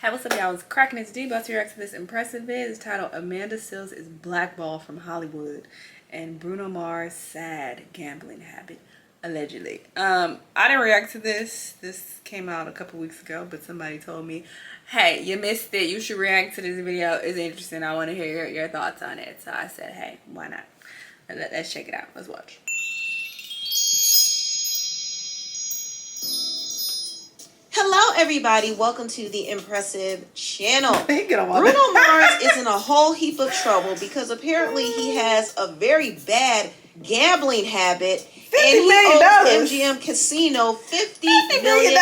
Hey, what's up, y'all? It's cracking its D. About to react to this impressive vid. It's titled Amanda Seales is Blackballed from Hollywood and Bruno Mars SAD Gambling Habit, allegedly. I didn't react to this. This came out a couple weeks ago, but somebody told me, hey, you missed it. You should react to this video. It's interesting. I want to hear your thoughts on it. So I said, hey, why not? Let's check it out. Let's watch. Hello everybody, welcome to the impressive channel. Bruno Mars is in a whole heap of trouble because apparently he has a very bad gambling habit and he owes MGM Casino $50 million.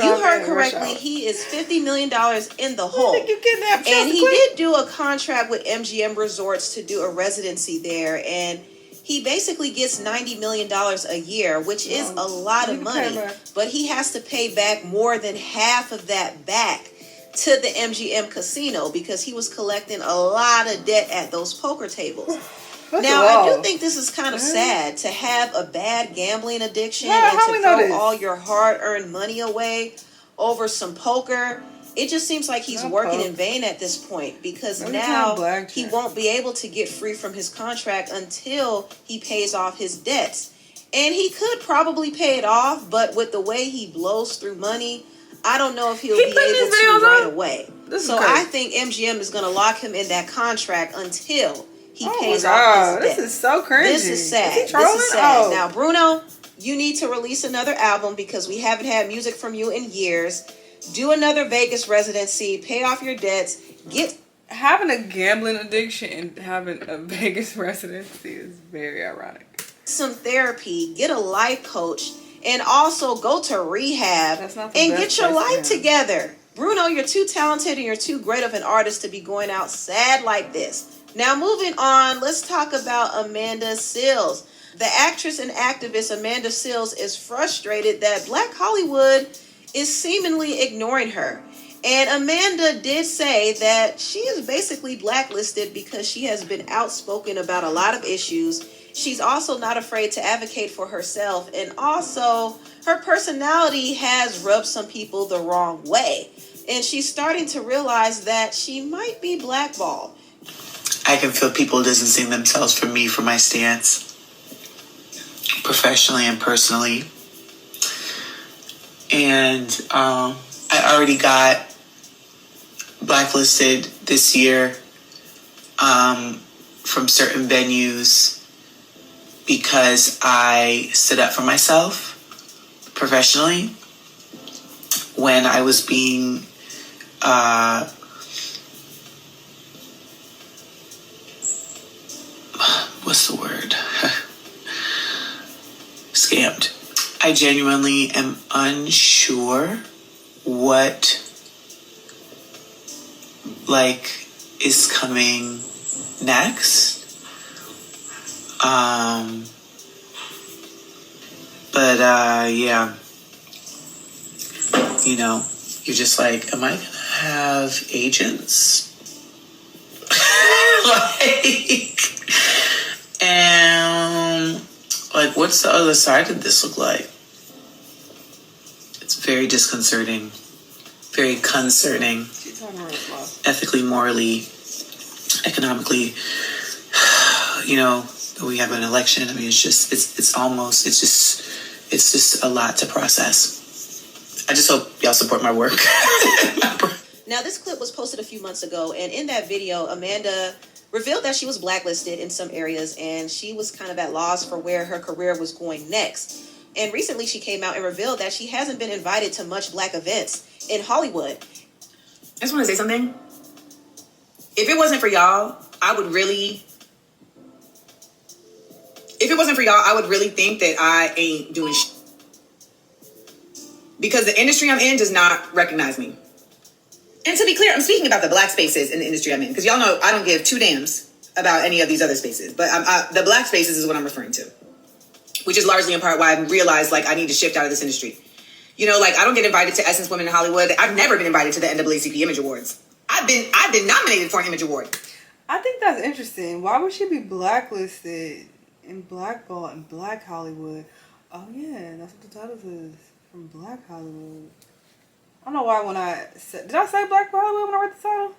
You heard correctly, he is $50 million in the hole. And he did do a contract with MGM Resorts to do a residency there, and he basically gets $90 million a year, which is a lot of money, but he has to pay back more than half of that back to the MGM Casino because he was collecting a lot of debt at those poker tables. Now, I do think this is kind of sad to have a bad gambling addiction and to throw all your hard-earned money away over some poker. It just seems like he's working in vain at this point because now he won't be able to get free from his contract until he pays off his debts. And he could probably pay it off, but with the way he blows through money, I don't know if he'll be able to right away. So I think MGM is going to lock him in that contract until he pays off his debt. This is so cringy. This is sad. This is sad. Now, Bruno, you need to release another album because we haven't had music from you in years. Do another Vegas residency, pay off your debts, having a gambling addiction and having a Vegas residency is very ironic. Some therapy, get a life coach, and also go to rehab and get your life together. Bruno, you're too talented and you're too great of an artist to be going out sad like this. Now moving on, let's talk about Amanda Seales. The actress and activist Amanda Seales is frustrated that Black Hollywood is seemingly ignoring her. And Amanda did say that she is basically blacklisted because she has been outspoken about a lot of issues. She's also not afraid to advocate for herself. And also, her personality has rubbed some people the wrong way. And she's starting to realize that she might be blackballed. I can feel people distancing themselves from me for my stance, professionally and personally. And I already got blacklisted this year from certain venues because I stood up for myself professionally when I was being what's the word? Scammed. I genuinely am unsure what is coming next. Yeah. You know, you're just like, am I gonna have agents? What's the other side of this look like? It's very disconcerting, very concerning, ethically, morally, economically. You know, we have an election. I mean, it's just a lot to process. I just hope y'all support my work. Now, this clip was posted a few months ago, and in that video, Amanda revealed that she was blacklisted in some areas, and she was kind of at loss for where her career was going next. And recently, she came out and revealed that she hasn't been invited to much Black events in Hollywood. I just want to say something. If it wasn't for y'all, I would really think that I ain't doing shit. Because the industry I'm in does not recognize me. And to be clear, I'm speaking about the Black spaces in the industry I'm in. Because y'all know I don't give two damns about any of these other spaces. But the Black spaces is what I'm referring to. Which is largely in part why I realized I need to shift out of this industry. You know, I don't get invited to Essence Women in Hollywood. I've never been invited to the NAACP Image Awards. I've been nominated for an Image Award. I think that's interesting. Why would she be blacklisted and blackballed in Black Hollywood? Oh yeah, that's what the title says. From Black Hollywood. I don't know why when I said, did I say Black Hollywood when I read the title?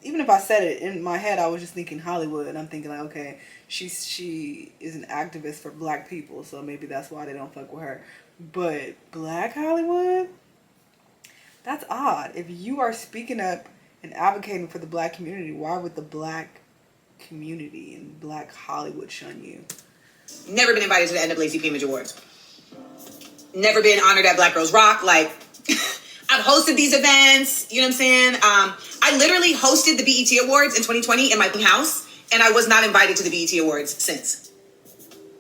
Even if I said it in my head, I was just thinking Hollywood, and I'm thinking like, okay, she is an activist for black people, so maybe that's why they don't fuck with her. But Black Hollywood, that's odd. If you are speaking up and advocating for the black community, why would the black community and Black Hollywood shun you? Never been invited to the NAACP Image Awards. Never been honored at Black Girls Rock. Like, I've hosted these events. You know what I'm saying? I literally hosted the BET Awards in 2020 in my house, and I was not invited to the BET Awards since.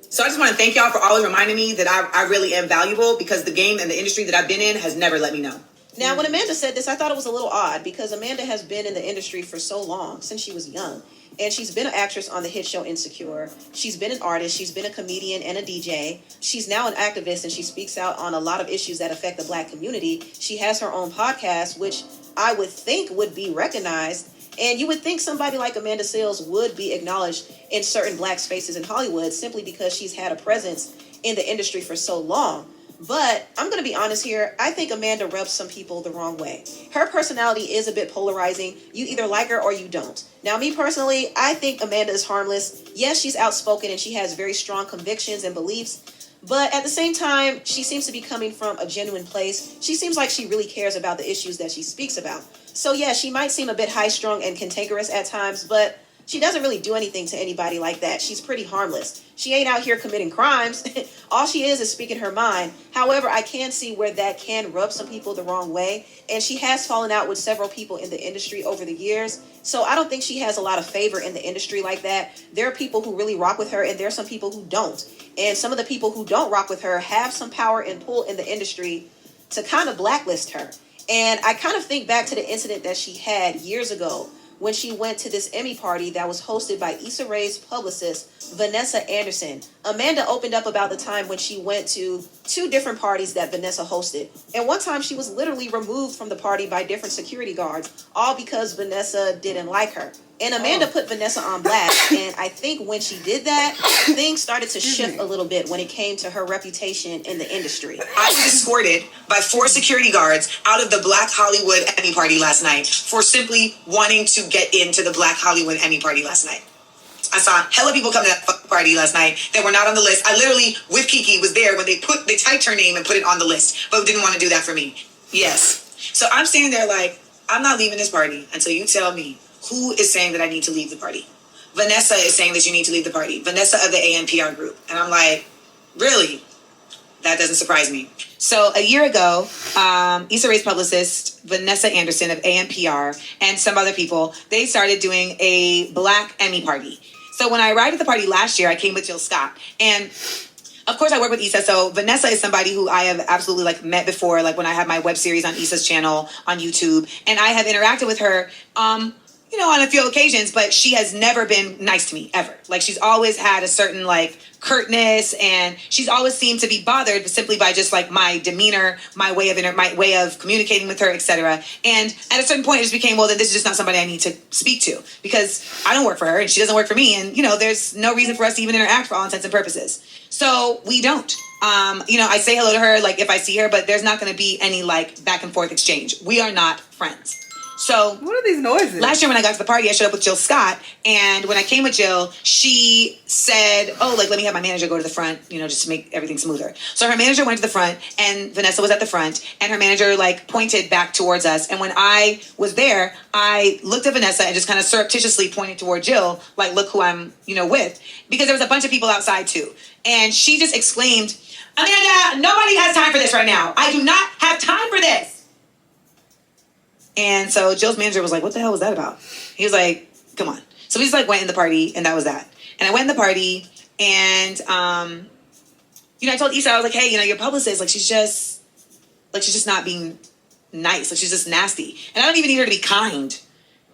So I just want to thank y'all for always reminding me that I really am valuable, because the game and the industry that I've been in has never let me know. Now, when Amanda said this, I thought it was a little odd, because Amanda has been in the industry for so long, since she was young. And she's been an actress on the hit show Insecure. She's been an artist. She's been a comedian and a DJ. She's now an activist, and she speaks out on a lot of issues that affect the black community. She has her own podcast, which I would think would be recognized. And you would think somebody like Amanda Seales would be acknowledged in certain black spaces in Hollywood, simply because she's had a presence in the industry for so long. But I'm going to be honest here. I think Amanda rubs some people the wrong way. Her personality is a bit polarizing. You either like her or you don't. Now, me personally, I think Amanda is harmless. Yes, she's outspoken and she has very strong convictions and beliefs. But at the same time, she seems to be coming from a genuine place. She seems like she really cares about the issues that she speaks about. So yeah, she might seem a bit high-strung and cantankerous at times, but she doesn't really do anything to anybody like that. She's pretty harmless. She ain't out here committing crimes. All she is speaking her mind. However, I can see where that can rub some people the wrong way. And she has fallen out with several people in the industry over the years. So I don't think she has a lot of favor in the industry like that. There are people who really rock with her, and there are some people who don't. And some of the people who don't rock with her have some power and pull in the industry to kind of blacklist her. And I kind of think back to the incident that she had years ago when she went to this Emmy party that was hosted by Issa Rae's publicist, Vanessa Anderson. Amanda opened up about the time when she went to 2 different parties that Vanessa hosted. And one time she was literally removed from the party by different security guards, all because Vanessa didn't like her. And Amanda put Vanessa on blast. And I think when she did that, things started to shift a little bit when it came to her reputation in the industry. I was escorted by 4 security guards out of the Black Hollywood Emmy party last night for simply wanting to get into the Black Hollywood Emmy party last night. I saw hella people come to that party last night that were not on the list. I literally, with Kiki, was there when they typed her name and put it on the list, but didn't want to do that for me. Yes. So I'm standing there like, I'm not leaving this party until you tell me who is saying that I need to leave the party. Vanessa is saying that you need to leave the party. Vanessa of the ANPR group. And I'm like, really? That doesn't surprise me. So a year ago, Issa Rae's publicist, Vanessa Anderson of ANPR, and some other people, they started doing a Black Emmy party. So when I arrived at the party last year, I came with Jill Scott. And of course, I work with Issa. So Vanessa is somebody who I have absolutely met before, when I had my web series on Issa's channel on YouTube. And I have interacted with her, on a few occasions, but she has never been nice to me, ever. She's always had a certain, curtness, and she's always seemed to be bothered simply by just, my demeanor, my way of communicating with her, etc. And at a certain point, it just became, well, then this is just not somebody I need to speak to, because I don't work for her, and she doesn't work for me, and, there's no reason for us to even interact for all intents and purposes. So we don't. I say hello to her, if I see her, but there's not going to be any, back and forth exchange. We are not friends. So what are these noises? Last year when I got to the party, I showed up with Jill Scott, and when I came with Jill, she said, let me have my manager go to the front, just to make everything smoother. So her manager went to the front, and Vanessa was at the front, and her manager pointed back towards us. And when I was there, I looked at Vanessa and just kind of surreptitiously pointed toward Jill, look who I'm, with, because there was a bunch of people outside too. And she just exclaimed, Amanda, nobody has time for this right now. I do not have time for this. And so Jill's manager was like, what the hell was that about? He was like, come on. So we just went in the party, and that was that. And I went in the party, and, I told Issa, I was like, hey, your publicist, she's just not being nice. She's just nasty. And I don't even need her to be kind.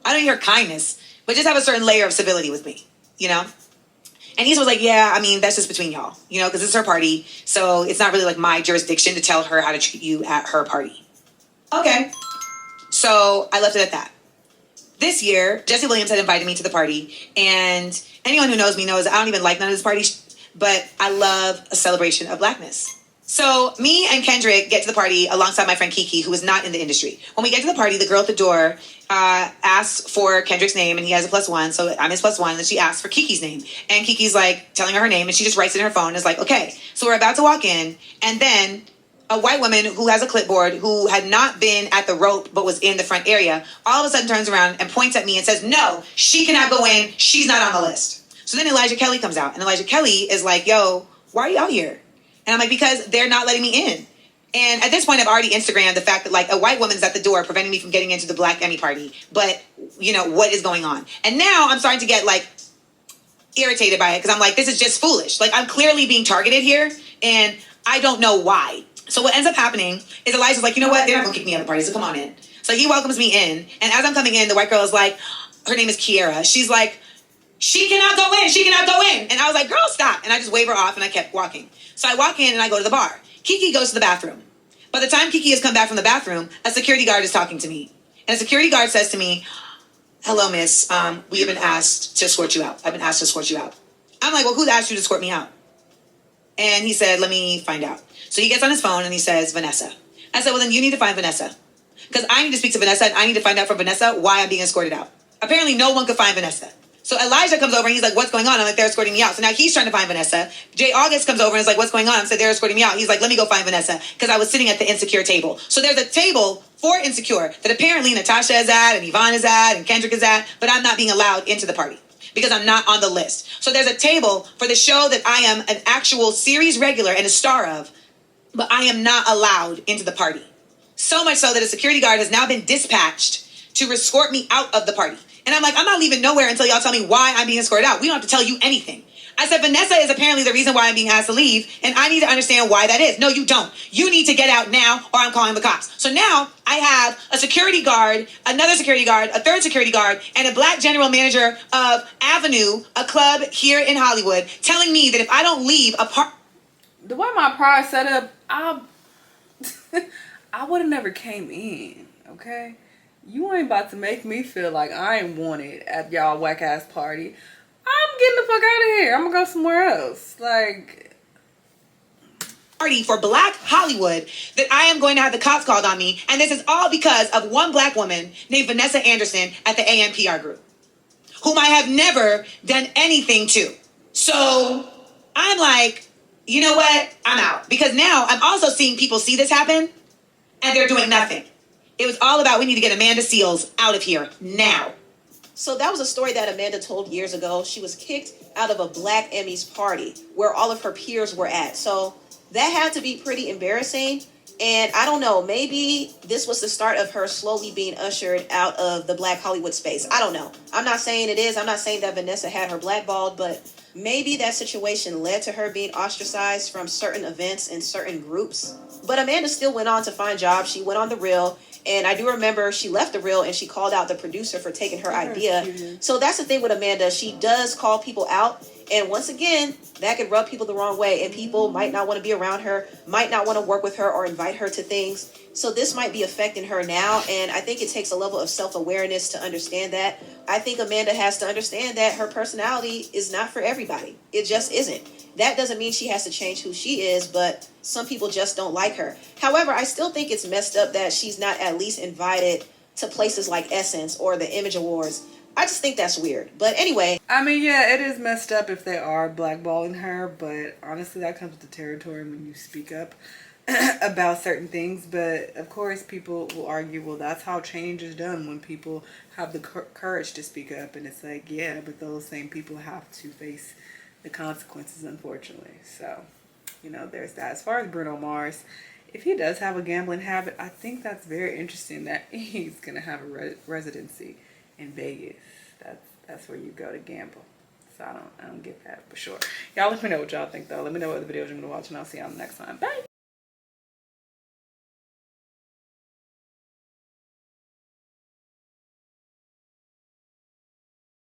I don't need her kindness, but just have a certain layer of civility with me, And Issa was like, yeah, that's just between y'all, because it's her party. So it's not really my jurisdiction to tell her how to treat you at her party. Okay. So I left it at that. This year, Jesse Williams had invited me to the party, and anyone who knows me knows I don't even like none of this party, but I love a celebration of Blackness. So me and Kendrick get to the party alongside my friend Kiki, who is not in the industry. When we get to the party, the girl at the door asks for Kendrick's name, and he has a +1, so I'm his +1, and she asks for Kiki's name. And Kiki's like telling her name, and she just writes it in her phone and is like, okay. So we're about to walk in, and then a white woman who has a clipboard, who had not been at the rope but was in the front area, all of a sudden turns around and points at me and says, no, she cannot go in. She's not on the list. So then Elijah Kelly comes out, and Elijah Kelly is like, yo, why are you out here? And I'm like, because they're not letting me in. And at this point, I've already Instagrammed the fact that, like, a white woman's at the door preventing me from getting into the Black Emmy party. But, you know, what is going on? And now I'm starting to get, like, irritated by it, because I'm like, this is just foolish. Like, I'm clearly being targeted here, and I don't know why. So what ends up happening is Elijah's like, you know what? They're not going to kick me out of the party, so come on in. So he welcomes me in. And as I'm coming in, the white girl is like, her name is Kiera. She's like, she cannot go in. She cannot go in. And I was like, girl, stop. And I just wave her off, and I kept walking. So I walk in and I go to the bar. Kiki goes to the bathroom. By the time Kiki has come back from the bathroom, a security guard is talking to me. And a security guard says to me, hello, miss. We have been asked to escort you out. I've been asked to escort you out. I'm like, well, who asked you to escort me out? And he said, let me find out. So he gets on his phone and he says, Vanessa. I said, well, then you need to find Vanessa. Because I need to speak to Vanessa, and I need to find out from Vanessa why I'm being escorted out. Apparently no one could find Vanessa. So Elijah comes over and he's like, what's going on? I'm like, they're escorting me out. So now he's trying to find Vanessa. Jay August comes over and is like, what's going on? I said, they're escorting me out. He's like, let me go find Vanessa, because I was sitting at the Insecure table. So there's a table for Insecure that apparently Natasha is at, and Yvonne is at, and Kendrick is at, but I'm not being allowed into the party because I'm not on the list. So there's a table for the show that I am an actual series regular and a star of, but I am not allowed into the party. So much so that a security guard has now been dispatched to escort me out of the party. And I'm like, I'm not leaving nowhere until y'all tell me why I'm being escorted out. We don't have to tell you anything. I said, Vanessa is apparently the reason why I'm being asked to leave, and I need to understand why that is. No, you don't. You need to get out now, or I'm calling the cops. So now I have a security guard, another security guard, a third security guard, and a Black general manager of Avenue, a club here in Hollywood, telling me that if I don't leave a part... The way my pride set up, I would have never came in, okay? You ain't about to make me feel like I ain't wanted at y'all whack ass party. I'm getting the fuck out of here. I'm gonna go somewhere else. Like, party for Black Hollywood that I am going to have the cops called on me, and this is all because of one Black woman named Vanessa Anderson at the AMPR group, whom I have never done anything to. So I'm like, you know what? I'm out, because now I'm also seeing people see this happen, and they're doing nothing. It was all about, we need to get Amanda Seales out of here now. So that was a story that Amanda told years ago. She was kicked out of a Black Emmys party where all of her peers were at. So that had to be pretty embarrassing. And I don't know, maybe this was the start of her slowly being ushered out of the Black Hollywood space. I don't know. I'm not saying it is. I'm not saying that Vanessa had her blackballed, but maybe that situation led to her being ostracized from certain events and certain groups. But Amanda still went on to find jobs. She went on The Real. And I do remember she left The Real and she called out the producer for taking her idea. So that's the thing with Amanda. She does call people out. And once again, that could rub people the wrong way. And people might not want to be around her, might not want to work with her or invite her to things. So this might be affecting her now. And I think it takes a level of self-awareness to understand that. I think Amanda has to understand that her personality is not for everybody. It just isn't. That doesn't mean she has to change who she is, but some people just don't like her. However, I still think it's messed up that she's not at least invited to places like Essence or the Image Awards. I just think that's weird. But anyway. I mean, yeah, it is messed up if they are blackballing her, but honestly, that comes with the territory when you speak up about certain things. But of course, people will argue, well, that's how change is done, when people have the courage to speak up. And it's like, yeah, but those same people have to face the consequences, unfortunately. So, you know, there's that. As far as Bruno Mars, if he does have a gambling habit, I think that's very interesting that he's gonna have a residency in Vegas. That's where you go to gamble. So I don't get that for sure. Y'all let me know what y'all think though. Let me know what the videos you're gonna watch, and I'll see y'all next time. Bye.